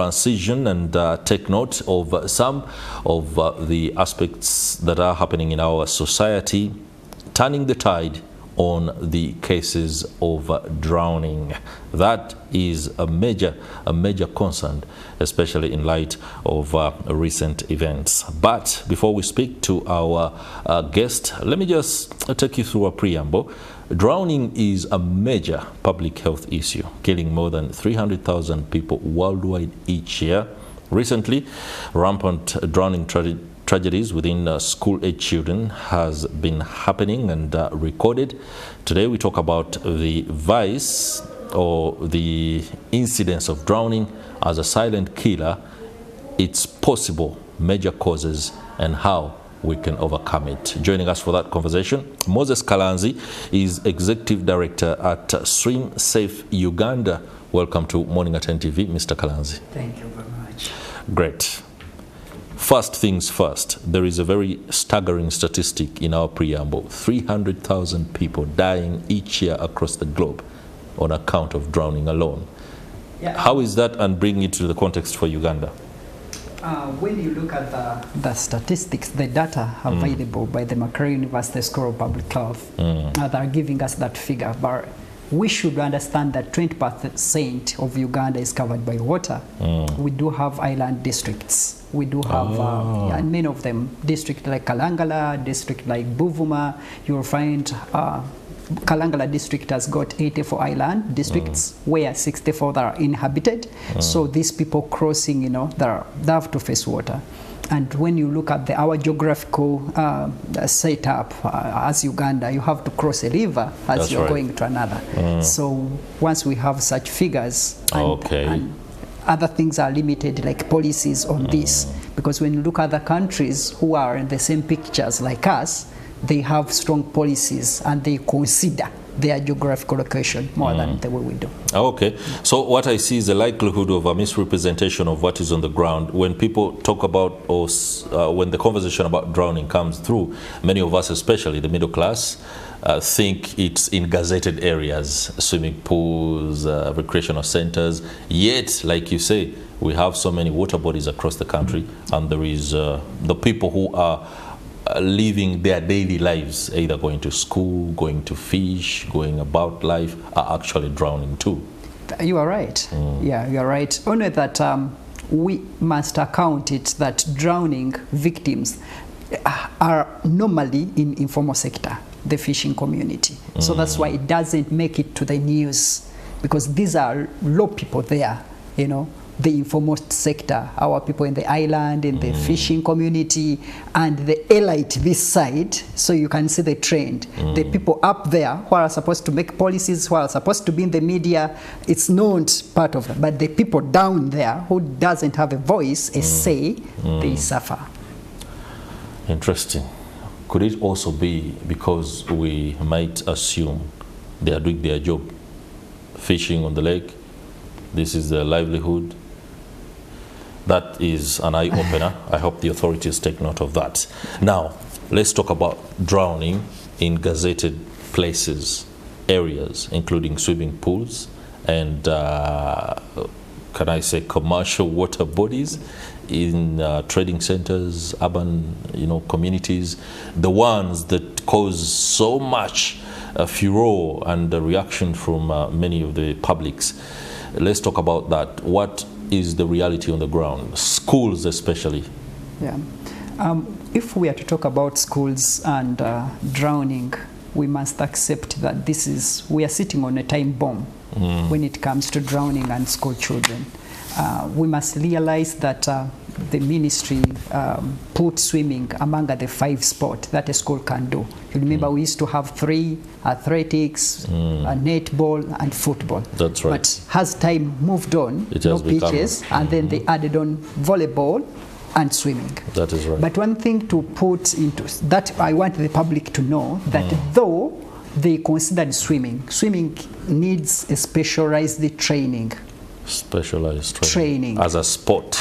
transition and take note of some of the aspects that are happening in our society, turning the tide on the cases of drowning. That is a major concern, especially in light of recent events. But before we speak to our guest, let me just take you through a preamble. Drowning is a major public health issue, killing more than 300,000 people worldwide each year. Recently, rampant drowning tragedies within school-age children has been happening and recorded. Today we talk about the vice or the incidence of drowning as a silent killer, its possible major causes, and how we can overcome it. Joining us for that conversation, Moses Kalanzi is Executive Director at Swim Safe Uganda. Welcome to Morning at NTV, Mr. Kalanzi. Thank you very much. Great. First things first, there is a very staggering statistic in our preamble. 300,000 people dying each year across the globe on account of drowning alone. Yeah. How is that, and bring it to the context for Uganda? When you look at the statistics, the data available by the Macquarie University School of Public Health, they are giving us that figure. But we should understand that 20% of Uganda is covered by water. We do have island districts. We do have, and many of them, district like Kalangala, district like Buvuma. You'll find Kalangala district has got 84 island districts where 64 that are inhabited. So these people crossing, they have to face water. And when you look at our geographical setup as Uganda, you have to cross a river as you're going to another. So once we have such figures, and other things are limited, like policies on this, because when you look at other countries who are in the same pictures like us, they have strong policies and they consider their geographical location more than the way we do. Okay. So what I see is the likelihood of a misrepresentation of what is on the ground. When people talk about, or when the conversation about drowning comes through, many of us, especially the middle class, think it's in gazetted areas, swimming pools, recreational centers. Yet, like you say, we have so many water bodies across the country, and there is the people who are living their daily lives, either going to school, going to fish, going about life, are actually drowning too. You are right. Yeah, you are right. Only that we must account it that drowning victims are normally in informal sector, the fishing community. So that's why it doesn't make it to the news, because these are low people there, the informal sector, our people in the island, in the fishing community, and the elite this side. So you can see the trend. The people up there who are supposed to make policies, who are supposed to be in the media, it's not part of them. But the people down there who doesn't have a voice, a say, they suffer. Interesting. Could it also be because we might assume they are doing their job, fishing on the lake, this is their livelihood? That is an eye-opener. I hope the authorities take note of that. Now, let's talk about drowning in gazetted places, areas, including swimming pools and, can I say, commercial water bodies, in trading centers, urban, communities, the ones that cause so much furor and reaction from many of the publics. Let's talk about that. What is the reality on the ground? Schools especially. Yeah. If we are to talk about schools and drowning, we must accept that we are sitting on a time bomb when it comes to drowning and school children. We must realize that the ministry put swimming among the 5 sports that a school can do. You remember we used to have 3: athletics, netball, and football. That's right. But as time moved on, no pitches, and then they added on volleyball and swimming. That is right. But one thing to put into that, I want the public to know that though they considered swimming needs a specialized training. specialized training as a sport,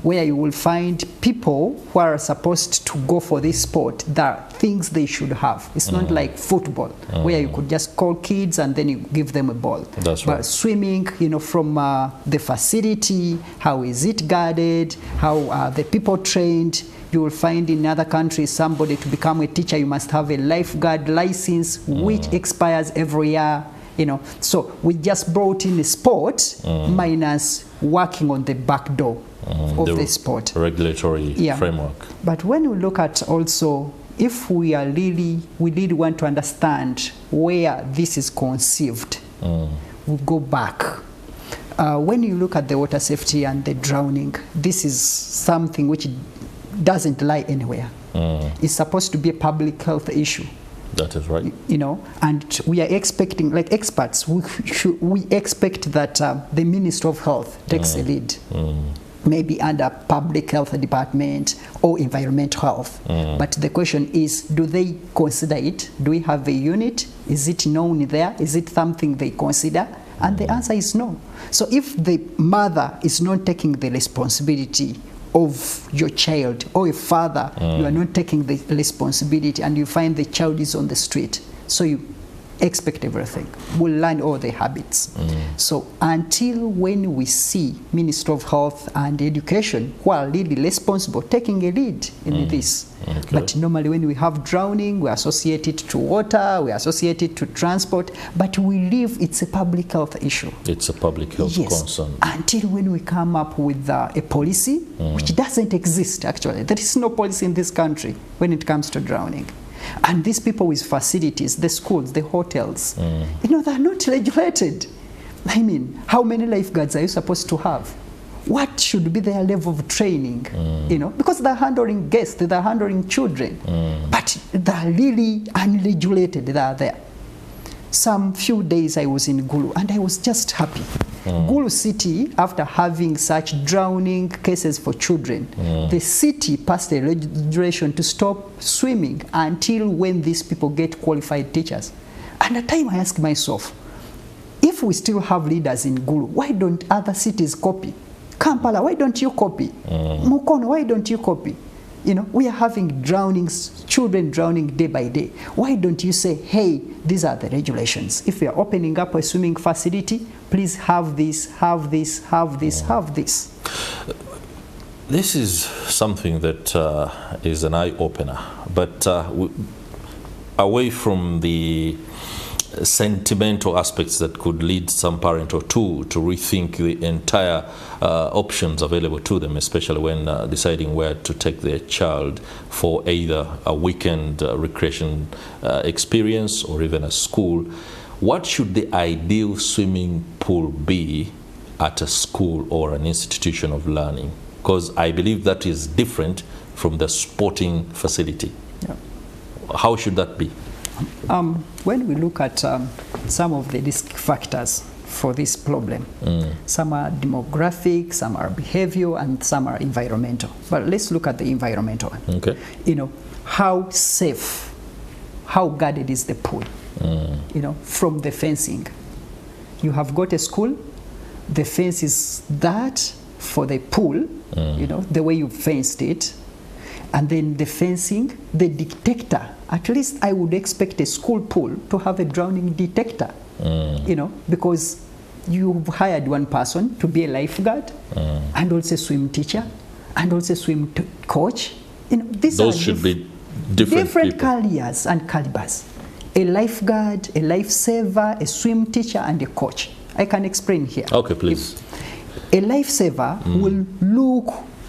where you will find people who are supposed to go for this sport. There are things they should have. It's not like football, where you could just call kids and then you give them a ball. That's right. But swimming, from the facility, how is it guarded, how are the people trained. You will find in other countries, somebody to become a teacher, you must have a lifeguard license, which expires every year. So we just brought in a sport minus working on the back door of the sport regulatory framework. But when we look at also, if we really want to understand where this is conceived, we go back. When you look at the water safety and the drowning, this is something which doesn't lie anywhere. It's supposed to be a public health issue. That is right. And we are expecting, like experts, we expect that the Ministry of Health takes a lead, maybe under Public Health Department or Environmental Health. But the question is, do they consider it? Do we have a unit? Is it known there? Is it something they consider? And the answer is no. So if the mother is not taking the responsibility of your child, or a father, you are not taking the responsibility, and you find the child is on the street, so you expect everything. We'll learn all the habits. So until when we see Ministry of Health and Education, who are really responsible, taking a lead in this. But normally when we have drowning, we associate it to water, we associate it to transport, but we leave it's a public health issue. It's a public health concern. Until when we come up with a policy, which doesn't exist actually. There is no policy in this country when it comes to drowning. And these people with facilities, the schools, the hotels, they're not regulated. I mean, how many lifeguards are you supposed to have? What should be their level of training? Because they're handling guests, they're handling children, but they're really unregulated. They're there. Some few days I was in Gulu and I was just happy. Gulu city, after having such drowning cases for children, the city passed a legislation to stop swimming until when these people get qualified teachers. And at the time I asked myself, if we still have leaders in Gulu, why don't other cities copy? Kampala, why don't you copy? Mukono, why don't you copy? We are having drownings, children drowning day by day. Why don't you say, hey, these are the regulations. If we are opening up a swimming facility, please have this, have this, have this, have this. This is something that is an eye-opener. But away from the sentimental aspects that could lead some parent or two to rethink the entire options available to them, especially when deciding where to take their child for either a weekend recreation experience or even a school. What should the ideal swimming pool be at a school or an institution of learning? Because I believe that is different from the sporting facility. Yeah. How should that be? When we look at some of the risk factors for this problem, some are demographic, some are behavioral, and some are environmental. But let's look at the environmental one. Okay. How safe, how guarded is the pool? From the fencing. You have got a school, the fence is that for the pool, the way you fenced it. And then the fencing, the detector. At least I would expect a school pool to have a drowning detector, because you've hired one person to be a lifeguard and also a swim teacher and also a swim coach. Those should be different careers and calibers. A lifeguard, a lifesaver, a swim teacher, and a coach. I can explain here. Okay, please. A lifesaver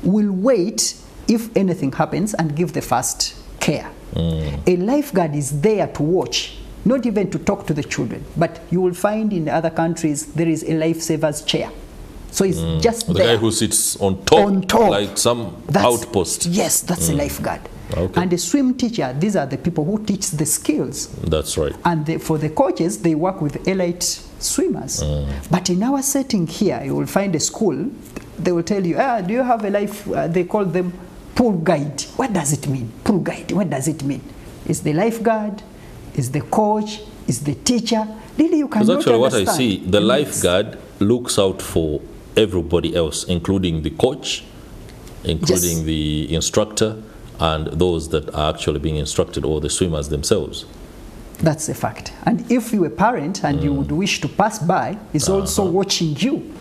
will wait if anything happens and give the first care. A lifeguard is there to watch, not even to talk to the children. But you will find in other countries there is a lifesaver's chair. So it's just the there. guy who sits on top, like some outpost. Yes, that's a lifeguard. Okay. And a swim teacher, these are the people who teach the skills. That's right. And for the coaches, they work with elite swimmers. But in our setting here, you will find a school, they will tell you, do you have a life, they call them pool guide. What does it mean? Pool guide, what does it mean? Is the lifeguard, is the coach, is the teacher? Really, you cannot Because actually understand. what I see, the lifeguard looks out for everybody else, including the coach, including Yes. the instructor, and those that are actually being instructed, or the swimmers themselves. That's a fact. And if you're a parent and you would wish to pass by, it's also watching you.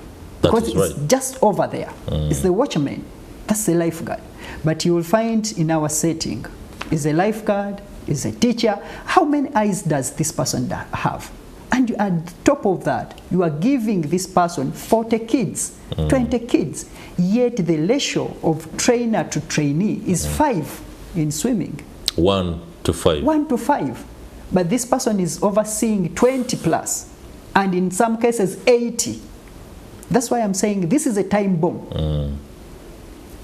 That Because is it's right. just over there. It's the watchman. That's the lifeguard. But you will find in our setting, is a lifeguard, is a teacher. How many eyes does this person have? And you, at the top of that, you are giving this person 40 kids, 20 kids. Yet the ratio of trainer to trainee is 5 in swimming. 1 to 5. 1 to 5. But this person is overseeing 20 plus, and in some cases 80. That's why I'm saying this is a time bomb.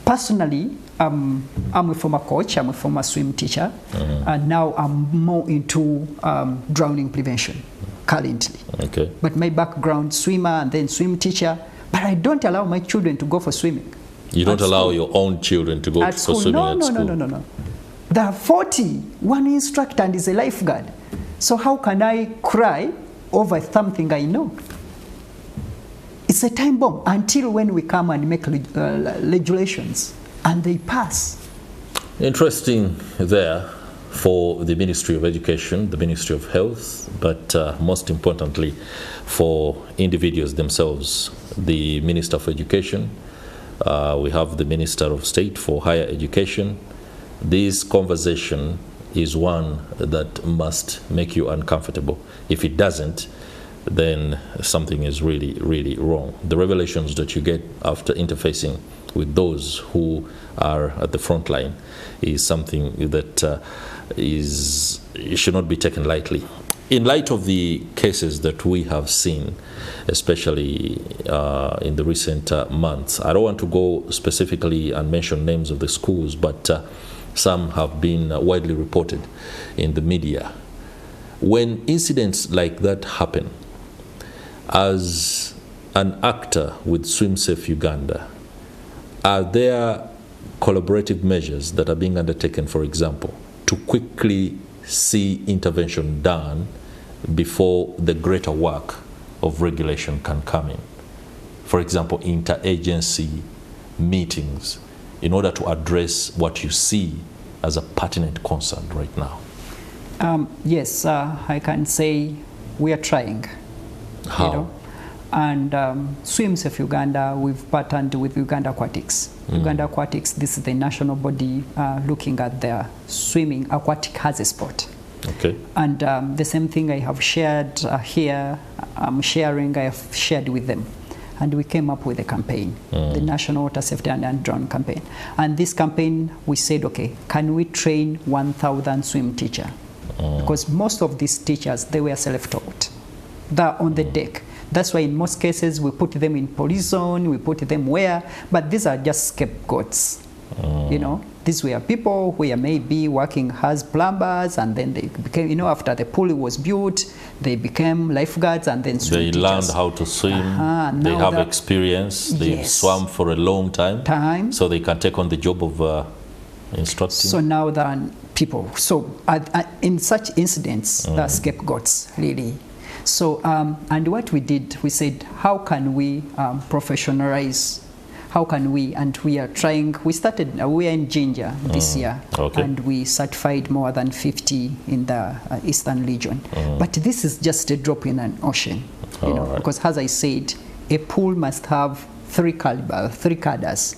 Personally, I'm a former coach, I'm a former swim teacher, and now I'm more into drowning prevention currently. Okay. But my background, swimmer and then swim teacher, but I don't allow my children to go for swimming. You don't At allow school. your own children to go At for school. swimming No, at no, school? no. There are 40, one instructor and is a lifeguard. So how can I cry over something I know? It's a time bomb until when we come and make regulations and they pass. Interesting there for the Ministry of Education, the Ministry of Health, but most importantly for individuals themselves, the Minister of Education, we have the Minister of State for Higher Education. This conversation is one that must make you uncomfortable. If it doesn't, then something is really, really wrong. The revelations that you get after interfacing with those who are at the front line is something that should not be taken lightly. In light of the cases that we have seen, especially in the recent months, I don't want to go specifically and mention names of the schools, but some have been widely reported in the media. When incidents like that happen, as an actor with Swim Safe Uganda, are there collaborative measures that are being undertaken, for example, to quickly see intervention done before the greater work of regulation can come in? For example, interagency meetings in order to address what you see as a pertinent concern right now. Yes, I can say we are trying. How? You know? And Swim Safe Uganda, we've partnered with Uganda Aquatics. Uganda Aquatics, this is the national body looking at their swimming aquatic as a sport. Okay. And the same thing I have shared here, I have shared with them. And we came up with a campaign, the National Water Safety and Drown campaign. And this campaign, we said, okay, can we train 1,000 swim teachers? Because most of these teachers, they were self-taught. They're on the deck. That's why in most cases we put them in police zone, we put them where, but these are just scapegoats. You know, these were people who were maybe working as plumbers, and then they became, you know, after the pool was built, they became lifeguards and then swim They teachers. learned how to swim, they have experience, they've Yes. swum for a long time, so they can take on the job of instructing. So now there are people. So in such incidents, there are scapegoats, really. So, and what we did, we said, how can we professionalize? How can we? And we are trying, we are in Ginger this year, and we certified more than 50 in the Eastern region. But this is just a drop in an ocean, you know, because as I said, a pool must have 3 cadres.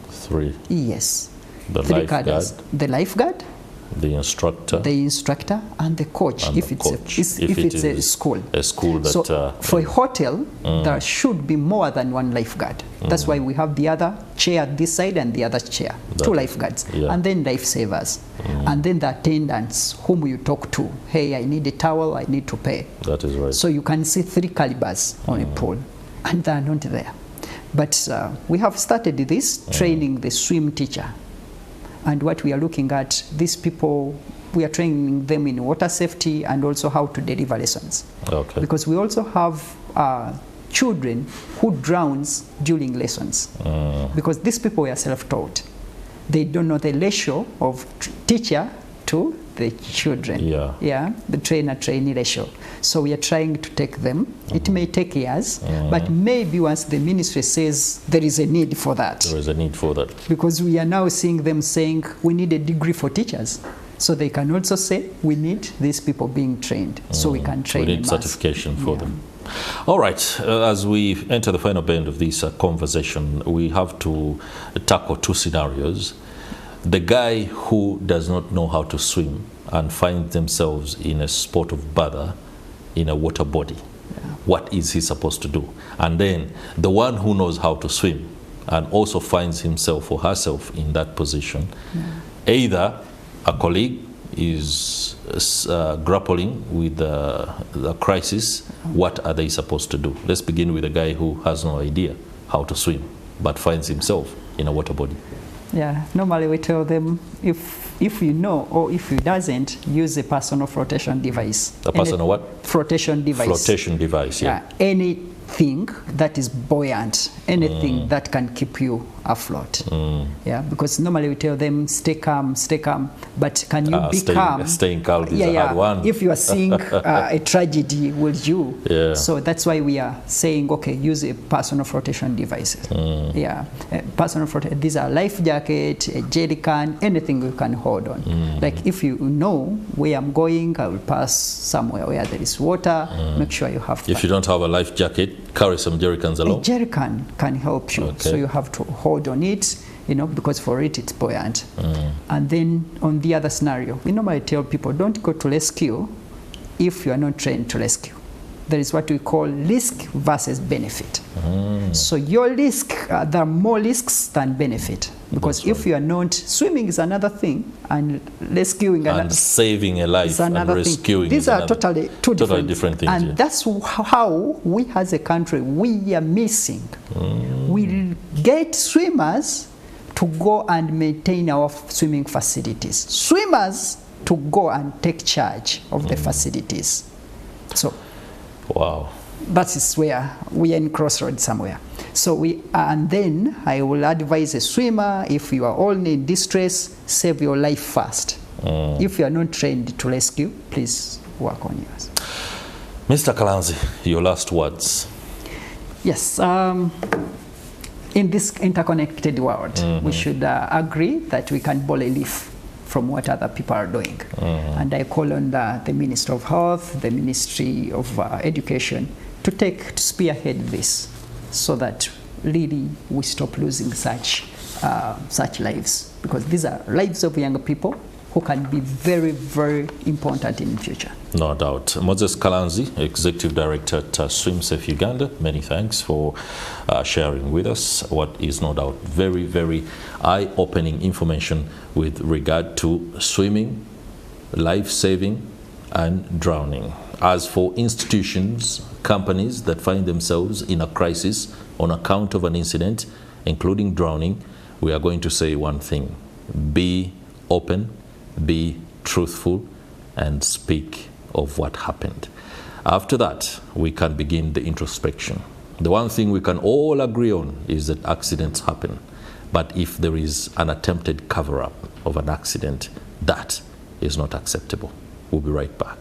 3? Yes. The 3 lifeguard, cadres. The lifeguard, the instructor, and the coach, if it's a school. A school that. So for a hotel, there should be more than 1 lifeguard. That's why we have the other chair this side and the other chair, 2 lifeguards, and then lifesavers, and then the attendants whom you talk to. Hey, I need a towel, I need to pay. That is right. So you can see 3 calibers on a pool, and they are not there. But we have started this training the swim teacher. And what we are looking at, these people, we are training them in water safety and also how to deliver lessons. Okay. Because we also have children who drowns during lessons. Because these people are self-taught. They don't know the ratio of teacher to the children. Yeah. The trainer-trainee ratio. So we are trying to take them. It may take years, but maybe once the ministry says there is a need for that. There is a need for that. Because we are now seeing them saying we need a degree for teachers. So they can also say we need these people being trained. So we can train them. We need certification for them. All right, as we enter the final bend of this conversation, we have to tackle two scenarios. The guy who does not know how to swim and finds themselves in a spot of bother in a water body. What is he supposed to do? And then the one who knows how to swim and also finds himself or herself in that position. Either a colleague is grappling with the crisis. What are they supposed to do? Let's begin with a guy who has no idea how to swim but finds himself in a water body. Yeah, normally we tell them if you know or if you doesn't, use a personal flotation device. A personal what? Flotation device. Flotation device, yeah. Anything that is buoyant, anything that can keep you afloat. Yeah, because normally we tell them stay calm, but can you be calm? Staying calm is a hard one. If you are seeing a tragedy, will you? Yeah. So that's why we are saying, okay, use a personal flotation devices. Yeah, personal flotation. These are life jacket, a jerry can, anything you can hold on. Like if you know where I'm going, I will pass somewhere where there is water. Make sure you have. If you don't have a life jacket, carry some jerry cans along. A jerry can help you. Okay. So you have to hold on it, because for it it's buoyant. And then on the other scenario, we normally tell people don't go to rescue if you are not trained to rescue. There is what we call risk versus benefit. So your risk, there are more risks than benefit. Because if you are not, swimming is another thing, and rescuing and saving a life and rescuing these are totally different things. And that's how we as a country, we are missing. We get swimmers to go and maintain our swimming facilities. Swimmers to go and take charge of the facilities. So wow, that is where we are in crossroads somewhere. So and then I will advise a swimmer, if you are all in distress, save your life first. If you are not trained to rescue, please work on yours. Mr. Kalanzi, your last words. Yes, in this interconnected world, we should agree that we can borrow a leaf from what other people are doing. And I call on the Minister of Health, the Ministry of Education to spearhead this, so that really we stop losing such lives, because these are lives of young people who can be very, very important in the future. No doubt. Moses Kalanzi, Executive Director at Swim Safe Uganda, many thanks for sharing with us what is no doubt very, very eye-opening information with regard to swimming, life-saving, and drowning. As for institutions, companies that find themselves in a crisis on account of an incident, including drowning, we are going to say one thing: be open, be truthful, and speak of what happened. After that, we can begin the introspection. The one thing we can all agree on is that accidents happen. But if there is an attempted cover-up of an accident, that is not acceptable. We'll be right back.